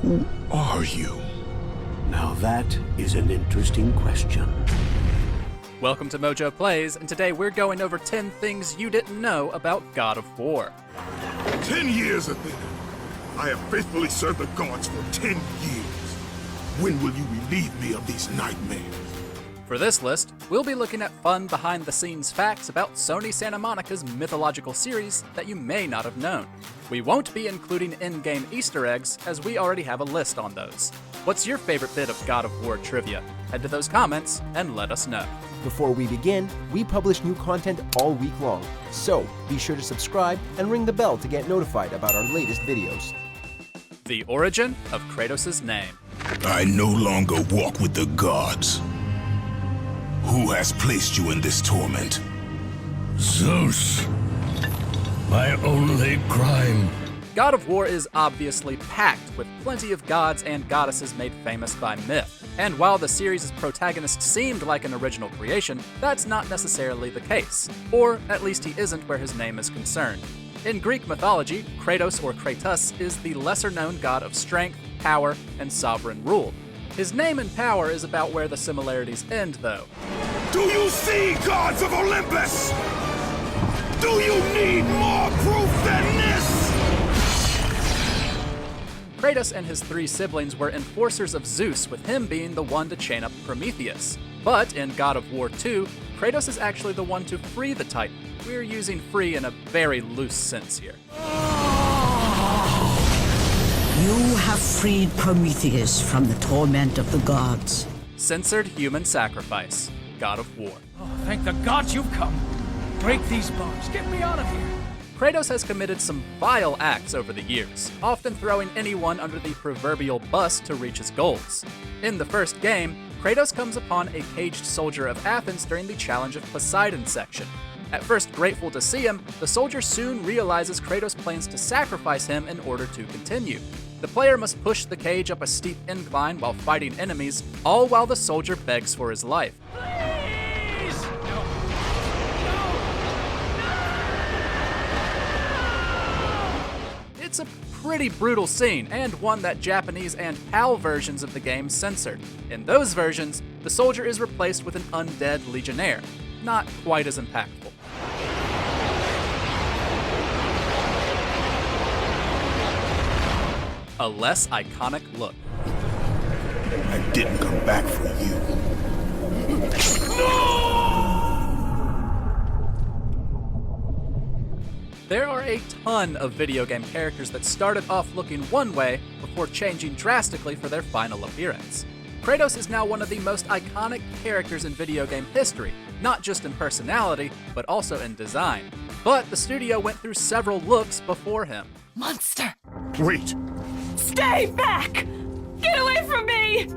Who are you? Now that is an interesting question. Welcome to MojoPlays, and today we're going over 10 things you didn't know about God of War. 10 years, Athena. I have faithfully served the gods for 10 years. When will you relieve me of these nightmares? For this list, we'll be looking at fun behind-the-scenes facts about Sony Santa Monica's mythological series that you may not have known. We won't be including in-game Easter eggs, as we already have a list on those. What's your favorite bit of God of War trivia? Head to those comments and let us know. Before we begin, we publish new content all week long, so be sure to subscribe and ring the bell to get notified about our latest videos. The origin of Kratos' name. I no longer walk with the gods. Who has placed you in this torment? Zeus, my only crime. God of War is obviously packed with plenty of gods and goddesses made famous by myth. And while the series' protagonist seemed like an original creation, that's not necessarily the case. Or at least he isn't where his name is concerned. In Greek mythology, Kratos or Kratos is the lesser-known god of strength, power, and sovereign rule. His name and power is about where the similarities end, though. Do you see, gods of Olympus? Do you need more proof than this? Kratos and his 3 siblings were enforcers of Zeus, with him being the one to chain up Prometheus. But in God of War 2, Kratos is actually the one to free the Titan. We're using free in a very loose sense here. You have freed Prometheus from the torment of the gods. Censored human sacrifice. God of War. Oh, thank the gods you've come. Break these bonds. Get me out of here. Kratos has committed some vile acts over the years, often throwing anyone under the proverbial bus to reach his goals. In the first game, Kratos comes upon a caged soldier of Athens during the Challenge of Poseidon section. At first grateful to see him, the soldier soon realizes Kratos plans to sacrifice him in order to continue. The player must push the cage up a steep incline while fighting enemies, all while the soldier begs for his life. Please! No. It's a pretty brutal scene, and one that Japanese and PAL versions of the game censored. In those versions, the soldier is replaced with an undead legionnaire. Not quite as impactful. A less iconic look. I didn't come back for you. There are a ton of video game characters that started off looking one way before changing drastically for their final appearance. Kratos is now one of the most iconic characters in video game history, not just in personality, but also in design. But the studio went through several looks before him. Monster! Wait! Stay back! Get away from me!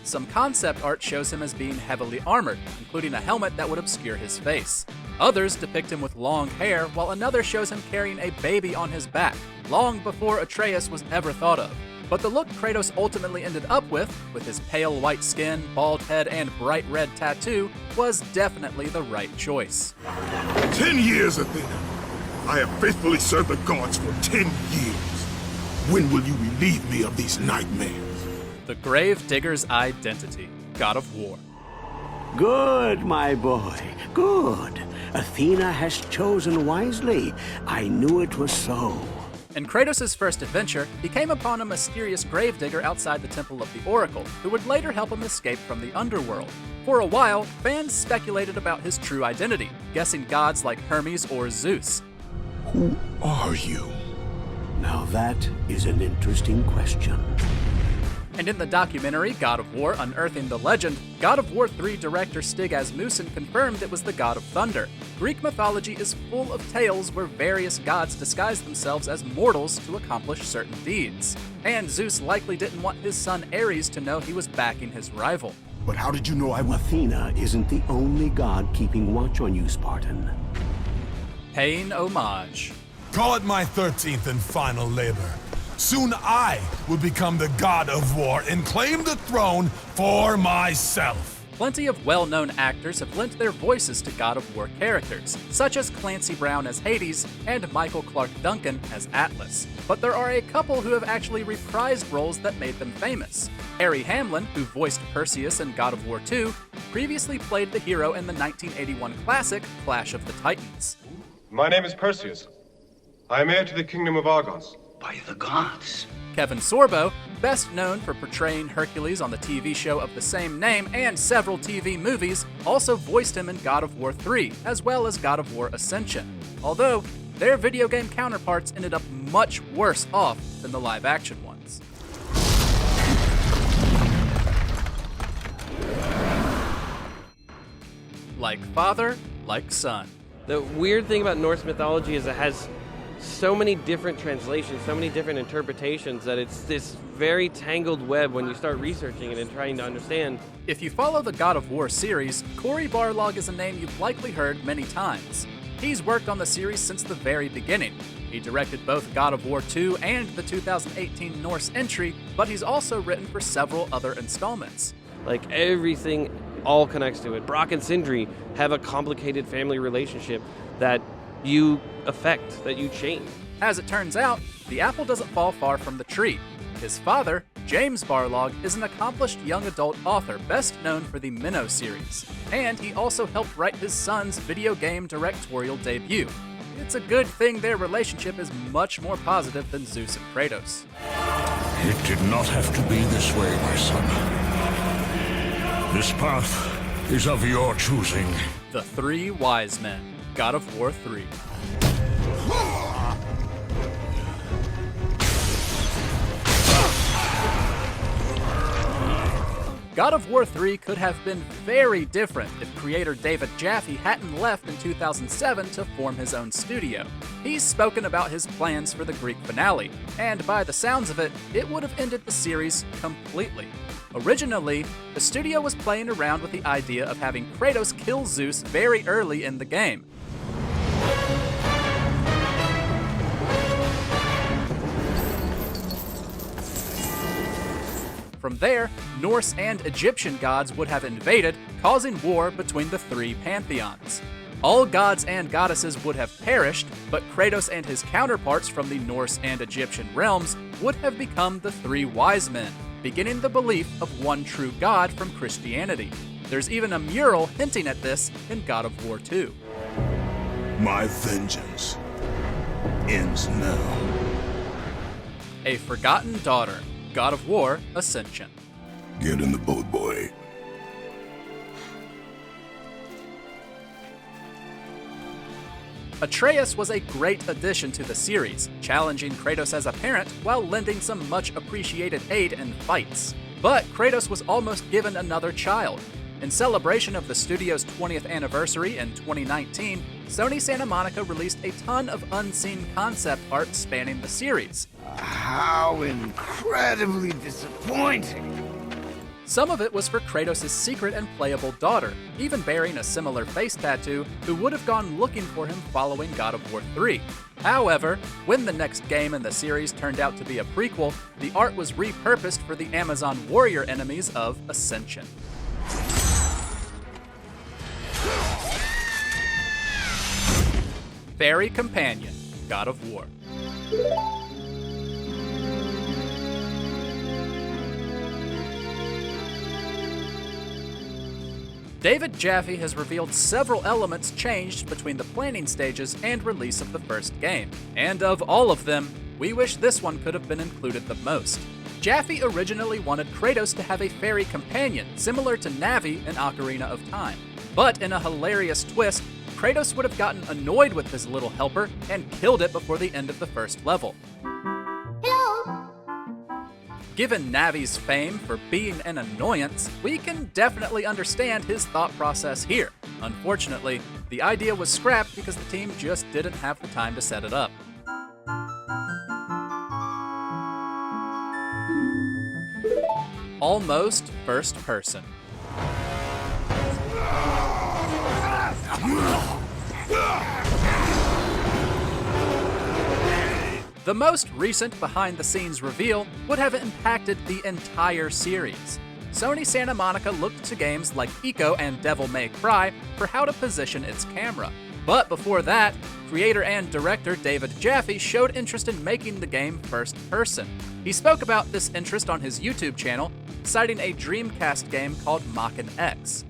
Some concept art shows him as being heavily armored, including a helmet that would obscure his face. Others depict him with long hair, while another shows him carrying a baby on his back, long before Atreus was ever thought of. But the look Kratos ultimately ended up with his pale white skin, bald head, and bright red tattoo, was definitely the right choice. 10 years, Athena. I have faithfully served the gods for 10 years. When will you relieve me of these nightmares? The Grave Digger's Identity. God of War. Good, my boy, good. Athena has chosen wisely. I knew it was so. In Kratos' first adventure, he came upon a mysterious gravedigger outside the Temple of the Oracle, who would later help him escape from the underworld. For a while, fans speculated about his true identity, guessing gods like Hermes or Zeus. Who are you? Now that is an interesting question. And in the documentary God of War: Unearthing the Legend, God of War 3 director Stig Asmussen confirmed it was the god of thunder. Greek mythology is full of tales where various gods disguise themselves as mortals to accomplish certain deeds. And Zeus likely didn't want his son Ares to know he was backing his rival. But how did you know I was... Athena isn't the only god keeping watch on you, Spartan. Paying homage. Call it my 13th and final labor. Soon I will become the god of war and claim the throne for myself. Plenty of well-known actors have lent their voices to God of War characters, such as Clancy Brown as Hades and Michael Clark Duncan as Atlas. But there are a couple who have actually reprised roles that made them famous. Harry Hamlin, who voiced Perseus in God of War 2, previously played the hero in the 1981 classic Clash of the Titans. My name is Perseus. I am heir to the kingdom of Argos. By the gods. Kevin Sorbo, best known for portraying Hercules on the TV show of the same name and several TV movies, also voiced him in God of War 3, as well as God of War Ascension, although their video game counterparts ended up much worse off than the live-action ones. Like father, like son. The weird thing about Norse mythology is it has so many different translations, so many different interpretations that it's this very tangled web when you start researching it and trying to understand. If you follow the God of War series, Cory Barlog is a name you've likely heard many times. He's worked on the series since the very beginning. He directed both God of War 2 and the 2018 Norse entry, but he's also written for several other installments. Like everything all connects to it. Brock and Sindri have a complicated family relationship that you affect, that you change. As it turns out, the apple doesn't fall far from the tree. His father, James Barlog, is an accomplished young adult author best known for the Minnow series, and he also helped write his son's video game directorial debut. It's a good thing their relationship is much more positive than Zeus and Kratos. It did not have to be this way, my son. This path is of your choosing. The Three Wise Men, God of War 3. God of War 3 could have been very different if creator David Jaffe hadn't left in 2007 to form his own studio. He's spoken about his plans for the Greek finale, and by the sounds of it, it would have ended the series completely. Originally, the studio was playing around with the idea of having Kratos kill Zeus very early in the game. From there, Norse and Egyptian gods would have invaded, causing war between the three pantheons. All gods and goddesses would have perished, but Kratos and his counterparts from the Norse and Egyptian realms would have become the Three Wise Men, beginning the belief of one true God from Christianity. There's even a mural hinting at this in God of War 2. My vengeance ends now. A Forgotten Daughter, God of War Ascension. Get in the boat, boy. Atreus was a great addition to the series, challenging Kratos as a parent while lending some much appreciated aid in fights. But Kratos was almost given another child. In celebration of the studio's 20th anniversary in 2019, Sony Santa Monica released a ton of unseen concept art spanning the series. How incredibly disappointing. Some of it was for Kratos' secret and playable daughter, even bearing a similar face tattoo, who would have gone looking for him following God of War 3. However, when the next game in the series turned out to be a prequel, the art was repurposed for the Amazon warrior enemies of Ascension. Fairy Companion, God of War. David Jaffe has revealed several elements changed between the planning stages and release of the first game. And of all of them, we wish this one could have been included the most. Jaffe originally wanted Kratos to have a fairy companion, similar to Navi in Ocarina of Time. But in a hilarious twist, Kratos would have gotten annoyed with his little helper and killed it before the end of the first level. Given Navi's fame for being an annoyance, we can definitely understand his thought process here. Unfortunately, the idea was scrapped because the team just didn't have the time to set it up. Almost first person. The most recent behind-the-scenes reveal would have impacted the entire series. Sony Santa Monica looked to games like Ico and Devil May Cry for how to position its camera. But before that, creator and director David Jaffe showed interest in making the game first person. He spoke about this interest on his YouTube channel, citing a Dreamcast game called Mach-N X.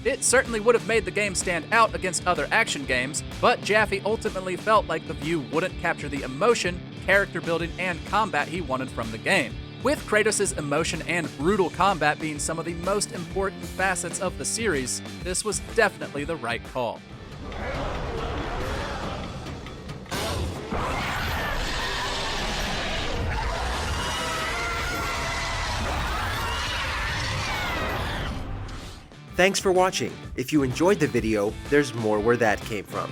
It certainly would have made the game stand out against other action games, but Jaffe ultimately felt like the view wouldn't capture the emotion, character building, and combat he wanted from the game. With Kratos' emotion and brutal combat being some of the most important facets of the series, this was definitely the right call. Thanks for watching. If you enjoyed the video, there's more where that came from.